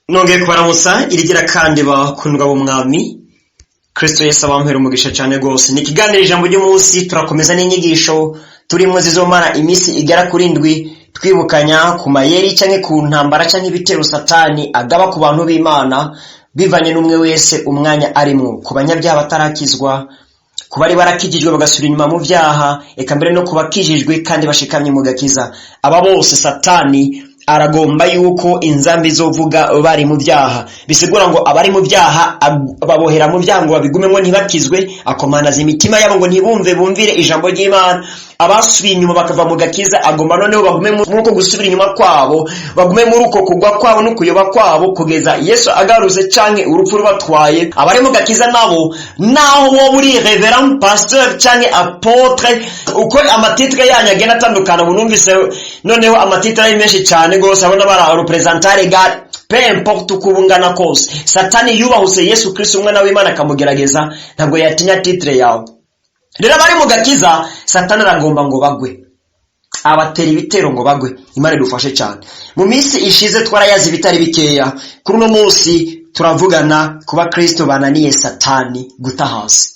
Nongeye kubaramutsa irigira kandi bakundwa b'umwami Kristo Yesu abampera umugisha cyane gose. Ni kiganiro ijambo ry'umunsi turakomeza n'inyigisho turimo zizomara imisi igera kuri 7 twibukanya ku mayeri canke ku ntambara canke ibitero Satani agaba ku bantu b'Imana bivanye n'umwe wese umwanya arimo, ku banyabyaha batarakizwa, ku bari barakijijwe bagasubira inyuma mu vyaha, eka mbere no kubakijijwe kandi bashikamye mu gakiza. Aba bose Satani aragomba yuko inzambi zovuga bari mu vyaha, bisigura ngo abari mu vyaha babohera mu vyaha ngo babigumemwo ntibakizwe, akomanaza imitima yabo ngo bumvire ijambo ry'Imana. Abasubiye inyuma bakava mu gakiza agomba noneho bagume muko gusubira inyuma kwabo, bagume muri uko kugwa kwabo no kuyoba kwabo kugeza Yesu agaruze canke urupfu rubatwaye. Abari mu gakiza nabo naho wo buri reverend pasteur canke apotre, uko amatitre yanyu agenda atandukana, bunumvise noneho amatitre ari menshi cyane gose, abona bara representer legal, peu importe ukubungana kose. Satani yubahuse Yesu Kristo umwana w'Imana akamugerageza, ntabwo yatinya titre yawe. Rero bari mu gakiza Satani aragomba ngo bagwe, abatera ibitero ngo bagwe. Imana idufashe cyane. Mu minsi ishize twarayazi bitari bikeya, kuri uno munsi turavugana kuba Kristo bananiye Satani gutahasi.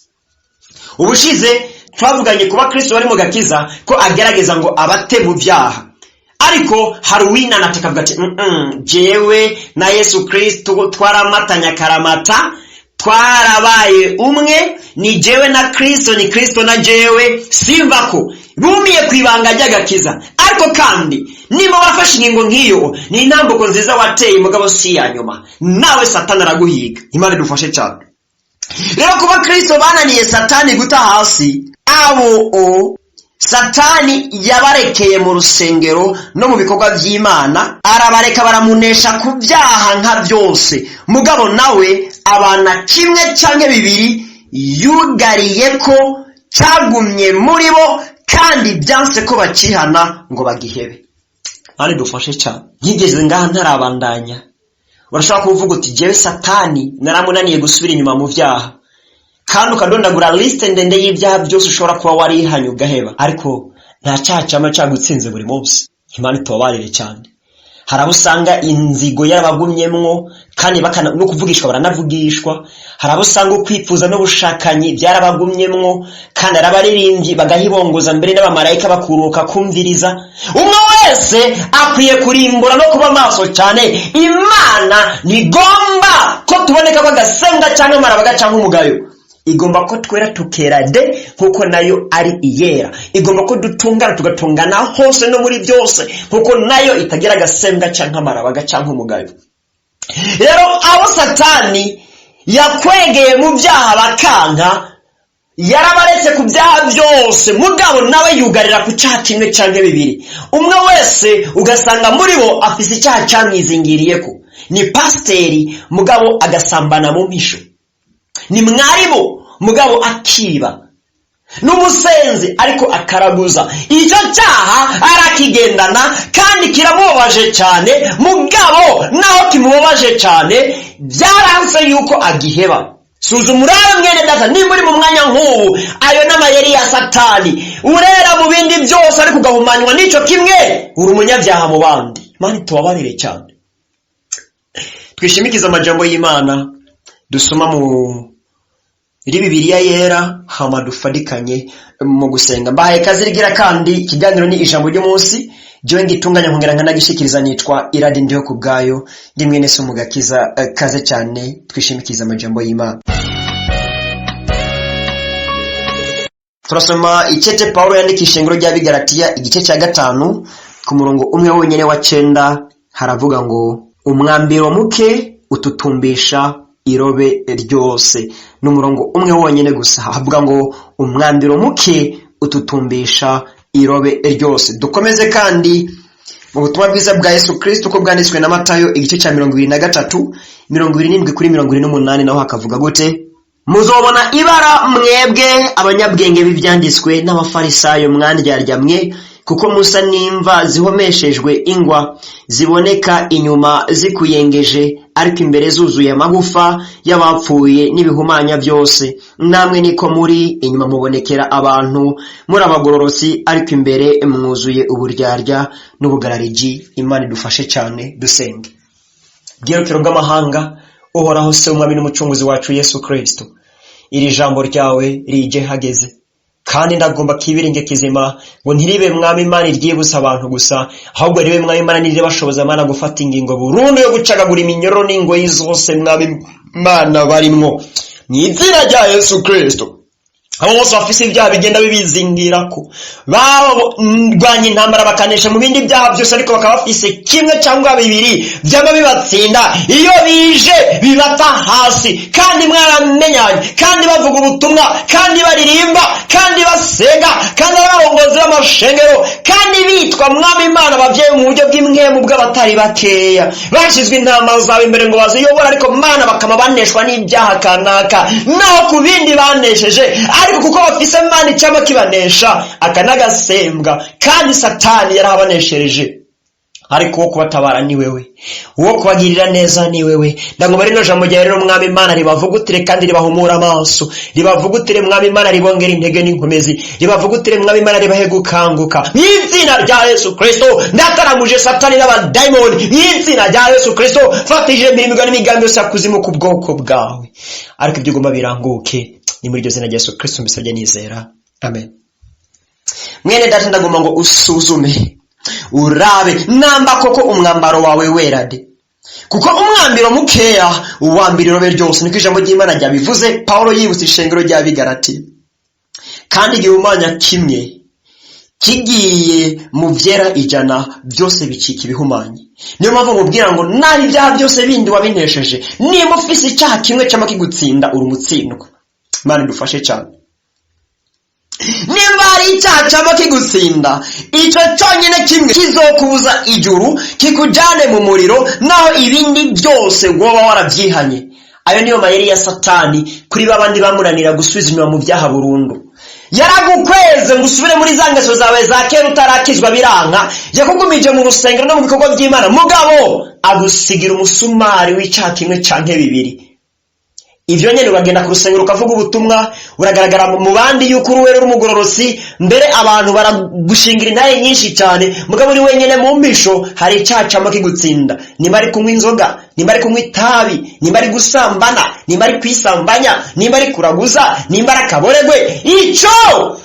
Ubushize twavuganye kuba Kristo bari mu gakiza ko agerageza ngo abate mu vyaha, ariko hari uwinana atakavuga ati jewe na Yesu Kristo twaramatanya karamata, twarabaye umwe, ni jewe na Kristo, ni Kristo na jewe, simvako bumiye kwibanga ry'agakiza. Ariko kandi niba wafashe ingingo nk'iyo, ni intambuko nziza wateye mugabo si ya nyuma, nawe Satani araguhiga. Imana idufashe cyane. Rero kuba Kristo bananiye Satani guta hasi, abo Satani yabarekeye mu rusengero no mu bikorwa by'Imana, arabareka baramunesha ku byaha nka byose, mugabo nawe abana kimwe canke bibiri yugariye ko cyagumye muri bo, kandi byanse ko bakihana ngo bagihebe. Ari dufashe cyane. Yigeze ngaha ntarabandanya, urashaka kuvuga uti jewe Satani naramunaniye gusubira inyuma mu vyaha, kandi ukadondagura liste ndende y'ibyaha byose ushobora kuba warihanye ugaheba, ariko nta cyaha cyama cyagutsinze buri munsi. Imana itubabarire cyane. Harabo usanga inzigo yarabagumyemwo kandi no kuvugishwa baranavugishwa, harabo usanga ukwifuza no bushakanye byarabagumyemwo kandi arabaririmbyi bagahibongoza mbere n'abamarayika bakuruka kumviriza. Umwe wese akwiye kurimbura no kuba maso cyane. Imana nigomba ko tuboneka ko gasenga cyangwa amarabaga cyangwa umugayo, igomba ko twera tukera de nkuko nayo ari iyera, igomba ko dutungana tugatungana hose no muri byose nkuko nayo itagira gasembwa cyangwa amarabaga cyangwa umugayo. Rero abo Satani yakwegeye mu byaha bakanka, yarabaretse ku byaha byose, mugabo nawe yugarira ku cyaha kimwe cyangwa bibiri. Umwe wese ugasanga muri bo afise icyaha cyamwizingiriyeko. Ni pasteri mugabo agasambana mu mpisho, ni mwarimu mugabo akiba, n'umusenzi ariko akaraguza. Icyo cyaha arakigendana kandi kiramubabaje cyane, mugabo naho kimubabaje cyane byaranse yuko agiheba. Suzuma urara mwene data, nimba uri mu mwanya nk'ubu, ayo n'amayeri ya Satani, urera mu bindi byose ariko ugahumanywa n'icyo kimwe, uri umunyabyaha mu bandi. Imana tubabarire cyane. Twishimikiza amajambo y'Imana dusoma muri Bibiliya yera, hama dufadikanye mu gusenga. Mbahaye kazirigira kandi ikiganiro ni ijambo ry'umunsi, jewe ngitunganya nkongera nkanagishikiriza, nitwa Iradi ndiho kubgayo, ndi mwene so mugakiza. Kaze cyane twishimikiza amajambo y'Imana. Turasoma icyete Paulo yandikisha ingoro rya Bigalatiya igice cya 5 ku murongo umwe wonyene wa 9, haravuga ngo umwambiro muke ututumbisha irobe ryose. N'umurongo umwe wonyene gusa havuga ngo umwambiro muke ututumbisha irobe ryose. Dukomeze kandi mu butumwa bwiza bwa Yesu Kristo uko bwanditswe na Matayo igice cya 23 27 kuri 28, naho hakavuga gute: muzobona ibara mwebwe abanyabwenge b'ivyanditswe n'abafarisayo mwandyarya mwe, kuko musa n'imva zihomeshejwe ingwa, ziboneka inyuma zikuyengeje, ariko imbere zuzuye amagufa y'abapfuye n'ibihumanya byose. Namwe niko muri, inyuma mubonekera abantu muri abagororotsi, ariko imbere mwuzuye uburyarya n'ubugarariji. Imana idufashe cyane. Dusenge. bwirukiro bw'amahanga, uhoraho se umwami n'umucunguzi wacu Yesu Kristo, iri jambo ryawe rije hageze, kandi ndagomba kibiringe kizima ngo ntiribe mwami Imana iryibutsa abantu gusa, ahubwo ribe mwami Imana nirire bashoboza Imana gufata ingingo burundu yo gucagagura iminyororo n'ingoyi zose mwami Imana barimwo, mu izina rya Yesu Kristo. Abo bose bafise ibyaha bigenda bibizingirako, barwanya intambara bakanesha mu bindi byaha byose, ariko bakaba bafise kimwe cyangwa bibiri byaba bibatsinda, iyo bije bibata hasi, kandi mwaramenyanye, kandi bavuga ubutumwa, kandi baririmba, kandi basenga, kandi abarongozi b'amashengero, kandi bitwa mwami Imana abavyeyi mu buryo bw'imwemu bw'abatari bakeya, bashizwe intama zawe imbere ngo baziyobora, ariko Mana bakama baneshwa n'ibyaha kanaka, naho ku bindi banesheje, ariko kuko bafise Imana icyama kibanesha akanagatsembwa, kandi Satani yarabaneshereje. Ariko uwo kubatabara ni wewe, uwo kubagirira neza ni wewe. Ndagomba rino jambo ryawe rero mwami Imana ribavugutire kandi ribahumura amaso, ribavugutire mwami Imana ribongera intege n'inkomezi, ribavugutire mwami Imana ribahe gukanguka, mu izina rya Yesu Kristo. Ndataramuje Satani n'abadayimoni mu izina rya Yesu Kristo, fatije imirimo n'imigambi yose yakuzimu ku bwoko bwawe, ariko ibyo ugomba biranguke, ni muri iryo zina rya Yesu Kristo mbisabye nizera, amen. Mwene data, ndagomba ngo usuzume urabe namba koko umwambaro wawe werade, kuko umwambiro mukeya uwambira irobe ryose, niko ijambo ry'Imana ryabivuze Paulo yibutsa ishengero ry'Abigalati. Kandi igihumanya kimwe kigiye mu vyera 100 byose bicika ibihumanye. Niyo mpamvu mubwira ngo naho ibyaha byose bindi wabinesheje, niba ufise icyaha kimwe cyama kigutsinda uri umutsindwa. Imana idufashe cyane. Nimba ari icyaha cyama kigutsinda, icyo cyonyine kimwe kizokubuza ijuru, kikujane mu muriro, naho ibindi byose woba warabyihanye. Ayo niyo mayeri ya Satani kuri babandi bamuranira gusubiza inyuma mu byaha burundu. Yaragukweze ngo usubire muri za ngeso zawe za kera utarakizwa biranka, yakugumije mu rusengero no mu bikorwa by'Imana, mugabo agusigira umusumari w'icyaha kimwe canke bibiri. Ivyo nyene uragenda ku rusengero ukavuga ubutumwa, uragaragara mu bandi yuko uruwera rumugororotsi, mbere abantu baragushingira intaye nyinshi cyane, mugabo uri wenyene mu mpisho hari icyaha cyama kigutsinda. Nimba ari kunywa inzoga, nimba ari kunywa itabi, nimba ari gusambana, nimba ari kwisambanya, nimba ari kuraguza, nimba ari akaboregwe, ico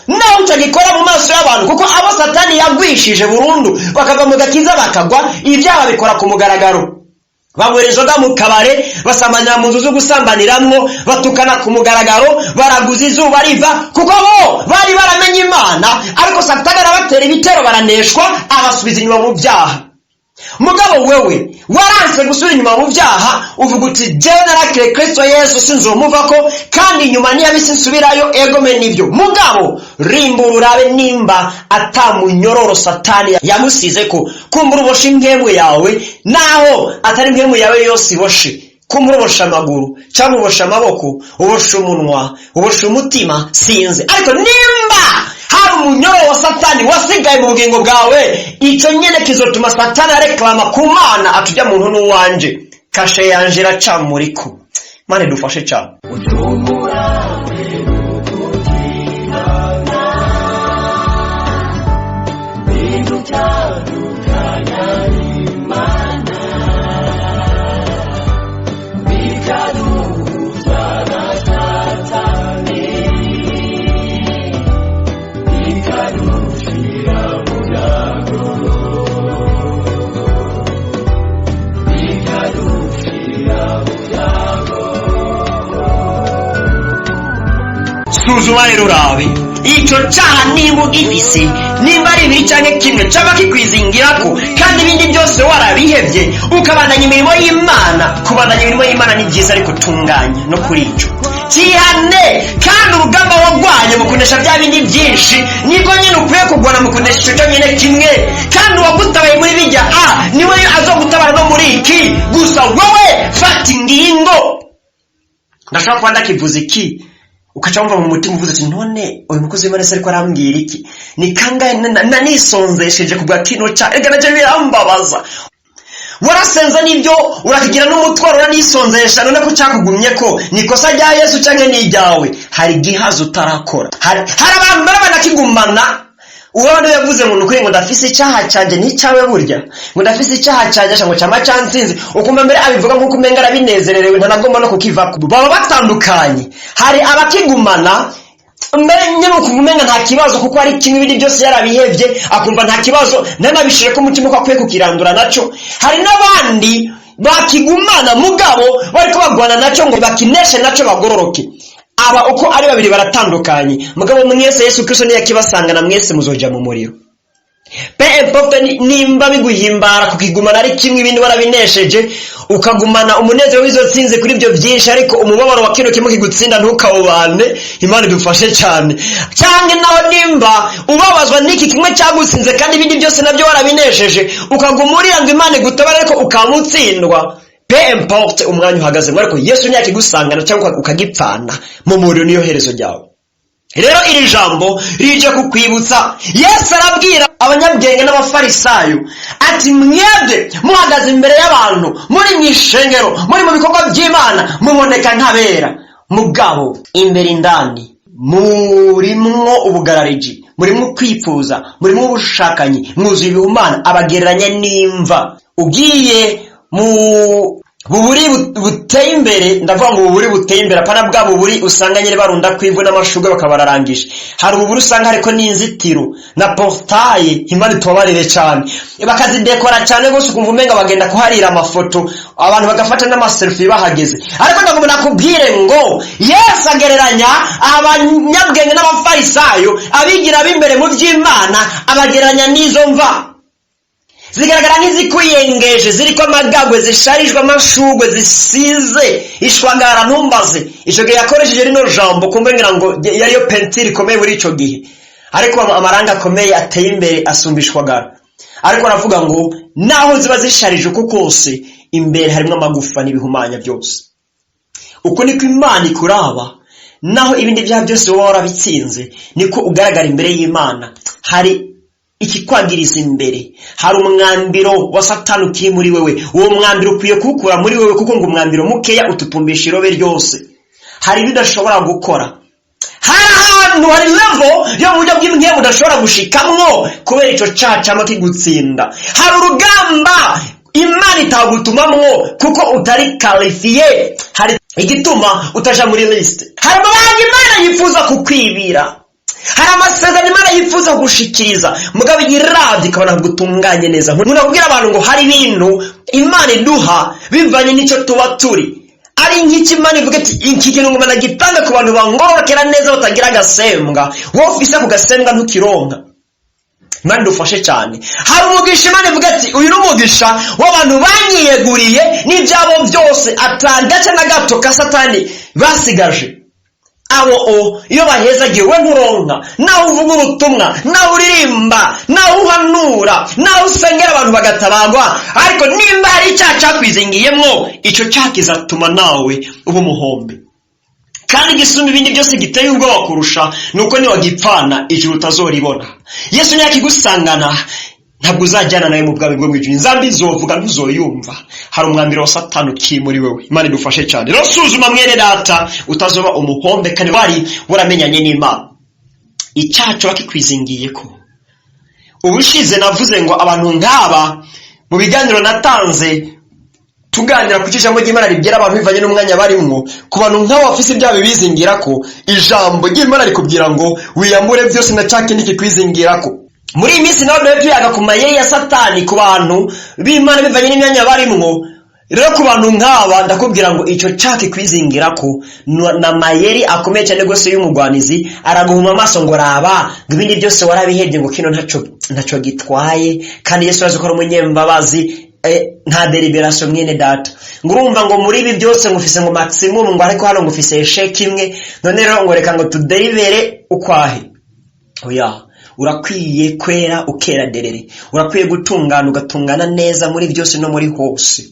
naho utagikora mu maso y'abantu, kuko abo Satani yagwishije burundu bakava mu gakiza bakagwa, ibyaha bikora ku mugaragaro. Babwera inzoga mu kabare, basamanya mu nzu zo gusambaniramwo, batukana ku mugaragaro, baraguza izuba riva, kuko bo bari baramenye Imana, ariko Satani arabatera ibitero baraneshwa, abasubiza inyuma mu byaha. Mugabo wewe waranse gusubira inyuma mu byaha, uvuga uti jewe narakire Kristo Yesu sinzomuvako, kandi inyuma niyabisi nsubirayo, egome nivyo. Mugabo rimbura urabe nimba atamunyororo Satani yamusizeko, kumbura uboshe impwemu yawe, naho atari impwemu yawe yose iboshe, kumbura uboshe amaguru cyangwa uboshe amaboko, uboshe umunwa, uboshe umutima, sinze. Ariko nimba hari umunyoro wa Satani wasigaye mu bugingo bwawe, icyo nyene kizotuma Satani areklama ku Mana atujya muntu n'uwanje, kashe yanje iracamuriko. Mane dufashe cyane. Suzuma rero urabe icyo cyaha nimba ugifise, nimba ari ibiri cyangwa kimwe cyaba kikwizingirako, kandi ibindi byose warabihevye ukabandanya imirimo y'Imana. Kubandanya imirimo y'Imana ni byiza, ariko tunganya no kuri ico kihane, kandi urugamba wagwanye mu kunesha bya bindi byinshi nibwo nyine ukwiye kugwana mu kunesha icyo cyonyine kimwe, kandi uwagutabaye muri bijya niwe azogutabara no muri iki. Gusa wowe fata ingingo. Ndashaka kwanda kivuze iki ukacamva mu mutima uvuze ati none uyu mukozi w'Imana ariko arambwira iki, ni kangahe nanisonzesheje kubwa kino cha eganaje birambabaza. Warasenza nibyo urakigira n'umutwaro uranisonzesha, none ko cyakugumye ko nikosa rya Yesu canke ni ryawe, hari gihazo utarakora. Hari abantu barabana kigumana uwabandi yavuze ngo nukuri ngo ndafise icyaha cyanjye n'icyawe burya ngo ndafise icyaha cyanjye ngo cyama cyansinze ukumva mbere abivuga nk'uko umenga arabinezererewe ntanagomba no kukivako baba batandukanye hari abakigumana mbere nyine ukumva umenga nta kibazo kuko hari kimwe ibindi byose yarabihevye akumva nta kibazo nanabishire ko umutima ko akwiye kukirandura naco hari n'abandi bakigumana mugabo bariko bagwana naco ngo bakineshe naco bagororoke aba uko ari babiri baratandukanye mugabo mwese Yesu Kristo niye akibasangana mwese muzoja mu muriro pe importe nimba biguhimbara kukigumana ari kimwe ibindi warabinesheje ukagumana umunezero w'izotsinze kuri byo byinshi ariko umubabaro wa kino kimwe kigutsinda ntukawubane Imana idufashe cyane cyangwa naho nimba ubabazwa n'iki kimwe cyagutsinze kandi ibindi byose nabyo warabinesheje ukagumurira ngo Imana igutabara ariko ukamutsindwa pe importe umwanya uhagaze ariko Yesu niye akigusangana cyangwa ukagipfana mu muriro niyo herezo ryawe rero iri jambo rije kukwibutsa Yesu arabwira abanyabwenge n'abafarisayo ati mwebwe muhagaze imbere y'abantu muri mwishengero muri mu bikorwa by'Imana muboneka ntabera mugabo imbere indani murimwo ubugarariji murimwo kwipfuza murimwo ubushakanyi mwuzuye ibihumana abagereranya n'imva ugiye mu buburi buteye imbere ndavuga ngo buburi buteye imbere apana bwa buburi usanga nyine barunda kwivu n'amashugwe bakabararangije hari ububuri usanga hariko n'inzitiro na portail Imana itobarire cyane bakazidekora cyane gose ukumva umenga bagenda kuharira amafoto abantu bagafata n'amaselfie bahageze ariko ndagomba nakubwire ngo Yesu agereranya abanyabwenge n'abafarisayo abigira b'imbere mu by'Imana abagereranya n'izo mva zigaragara nk'izikuyengeje ziriko amagagwe zisharijwe amashugwe zisize ishwagara ntumbaze ico gihe yakoresheje rino jambo kumbe ngira ngo yariyo pentire ikomeye muri ico gihe ariko amaranga akomeye ateye imbere asumba ishwagara ariko aravuga ngo naho ziba zisharije uko kose imbere harimo amagufa n'ibihumanya byose uko niko Imana ikuraba naho ibindi byaha byose wowe warabitsinze niko ugaragara imbere y'Imana hari ikikwagiriza imbere hari umwambiro wa Satani ukiri muri wewe uwo mwambiro ukwiye kuwukura muri wewe kuko ngo umwambiro mukeya utupumbisha irobe ryose hari bidashobora gukora hari ahantu hari level yo mu buryo bw'imwe budashobora gushikamwo kubera ico cacama kigutsinda hari urugamba Imana itagutumamwo kuko utari qualifié hari igituma utaja muri list hari abantu Imana yifuza kukwibira hari amasezerano Imana yifuza gushikiriza mugabo yiravye ikabona gutunganye neza ntunakubwira abantu ngo hari ibintu Imana iduha bivanye n'ico tuba turi ari nk'iki Imana ivuga ati iki kintu ngo Imana gitanga ku bantu bangorokera neza batagira agasembwa wowe ufise ku gasembwa ntukironka Imana idufashe cyane hari umugisha Imana ivuga ati uyu n'umugisha w'abantu banyiyeguriye n'ibyabo byose atagace na gato ka Satani basigaje abo iyo bahezagiye we nturonka naho uvuga ubutumwa naho uririmba naho uhanura naho usengera abantu bagatabagwa ariko nimba hari icyaha cyakwizingiyemwo ico cyaha kizatuma nawe uba umuhombe kandi gisumba ibindi byose giteye ubwoba kurusha nuko ni wagipfana ijuru utazoribona Yesu niye akigusangana ntabwo uzajyana nawe mu bwami bwo mwijuru inzambi zovuga ntuzoyumva hari umwambiro wa Satani ukiri muri wewe Imana idufashe cyane rero suzuma mwene data utazoba umuhombe kandi wari buramenyanye n'Imana icyacu bakikwizingiye ko ubushize navuze ngo abantu nk'aba mu biganiro natanze tuganira ku ijambo ry'Imana ribwira abantu bivanye n'umwanya barimwo ku bantu nk'abo bafise ibyaha bizingira ko ijambo ry'Imana rikubwira ngo wiyambure byose na cyake nikikwizingira ko muri iyi minsi nawe byaga ku mayeri ya Satani ku bantu b'Imana bivanye n'imyanya barimwo rero ku bantu nk'aba ndakubwira ngo ico cyake kwizingira ko na mayeri akomeye cyane gose y'umugwanizi araguhuma amaso ngo raba ibindi byose warabihebye ngo kino ntaco gitwaye kandi Yesu azi ko ari umunyembabazi nta deliberation mwene data ngurumva ngo muri ibi byose ngufise ngo maximum ngo ariko hano ngufise esheke imwe none rero ngo reka ngo tudelibere ukwahe oya urakwiye kwera ukera derere urakwiye gutungana ugatungana neza muri byose no muri hose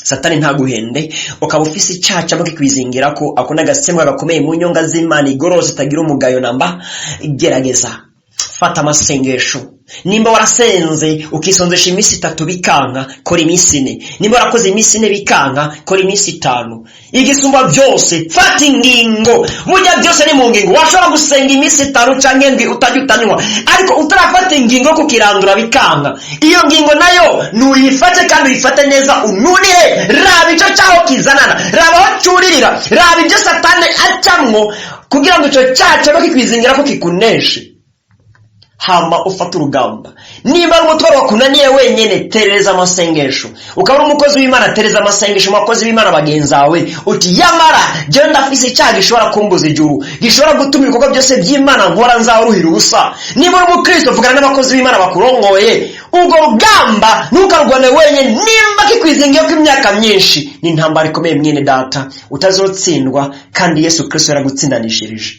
Satani ntaguhende ukaba ufise icyaha bakikwizingira ko akona gasemwa gakomeye mu nyonga z'Imana igorose tagira umugayo namba gerageza fata amasengesho Nimba warasenze ukisonzesha iminsi 3 bikanka, kora iminsi 4. Nimba warakoze iminsi 4 bikanka, kora iminsi 5. Igisumba byose fata ingingo. Burya byose ni mu ngingo. Washobora gusenga iminsi 5 canke ndwi utajutanywa, ariko utarafata ingingo kukirandura bikanka. Iyo ngingo nayo nuyifate kandi uyifate neza, unurihe. Raba ico cyaho kizanana, raba aho curirira, raba ibyo Satani acamwo kugira ngo ico cyacu bakikwizingira ko kikuneshe. Hama ufata urugamba. Niba umutwaro wakunaniye wenyene, tereza amasengesho. Ukaba umukozi w'Imana, tereza amasengesho umukozi w'Imana bagenzawe. Uti yamara je ndafise icyaha gishobora kumbuza ijuru, gishobora gutuma ibikorwa byose by'Imana nkora nzaruhira ubusa. Niba uri umukristo, vugana n'abakozi b'Imana bakurongoye. Ubwo rugamba ntukarwane wenyene, nimba kikwizingiye ko imyaka myinshi. Ni intambara ikomeye mwene data, utazotsindwa kandi Yesu Kristo yaragutsindanishirije.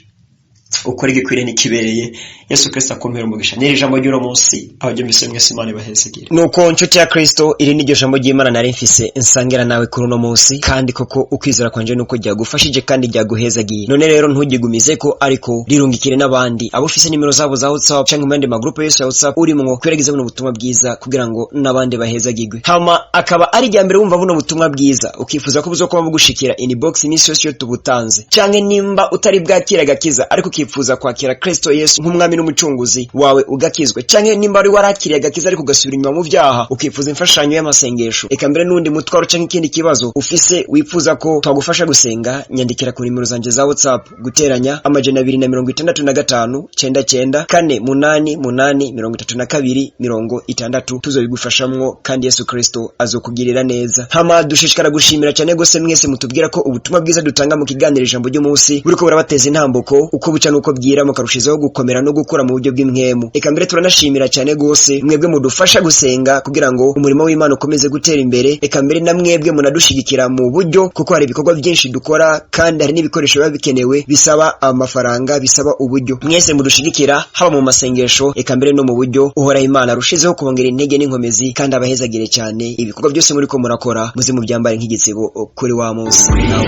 Ukora igikwiriye n'ikibereye. Yesu Kristo akomera umugisha. Niri jambo ry'uno munsi abajye mbise mwese Imana ibahezegire. Nuko nshuti ya Kristo, iri ni ryo jambo ry'Imana nari mfise nsangira nawe kuri uno munsi, kandi koko ukwizera kwanje nuko ryagufashije kandi ryaguhezagiye. None rero ntugigumize ko, ariko rirungikire n'abandi. Abo ufise nimero zabo za WhatsApp canke mu magroupe yose ya WhatsApp urimwo, kweregeza buno butumwa bwiza kugira ngo n'abandi bahezagirwe. Hama akaba ari rya mbere wumva buno butumwa bwiza, ukifuza ko buzokuba bugushikira inbox iminsi yose yo tubutanze, canke nimba utari bwakira gakiza ariko ukifuza kwakira Kristo Yesu nk'umwami n'umucunguzi wawe ugakizwe, canke nimba ari warakiriye gakiza ariko ugasubira inyuma mu vyaha, ukifuza imfashanyo y'amasengesho, eka mbere n'undi mutwaro canke ikindi kibazo ufise wifuza ko twagufasha gusenga, nyandikira ku nimero zanje za WhatsApp guteranya 265 99 488 tuzobigufashamwo, kandi Yesu Kristo azokugirira neza. Hama dushishikara gushimira cyane gose mwese mutubwira ko ubutumwa bwiza dutanga mu kiganiro ijambo ry'umunsi buriko burabateza intambuko, uko buca nuko bwira mukarushizaho gukomera no gukura mu buryo bw'imwemu. Eka mbere turanashimira cyane gose mwebwe mudufasha gusenga kugira ngo umurimo w'Imana ukomeze gutera imbere. Eka mbere na mwebwe munadushigikira mu buryo, kuko hari ibikorwa byinshi dukora kandi hari n'ibikoresho biba bikenewe bisaba amafaranga, bisaba uburyo. Mwese mudushigikira haba mu masengesho, eka mbere no mu buryo. Uhora Imana rushizeho kubongera intege n'inkomezi kandi abahezagire cyane. Ibikorwa byose muri ko murakora muze mu byambare nk'igitsebo kuri wa munsi. Nawe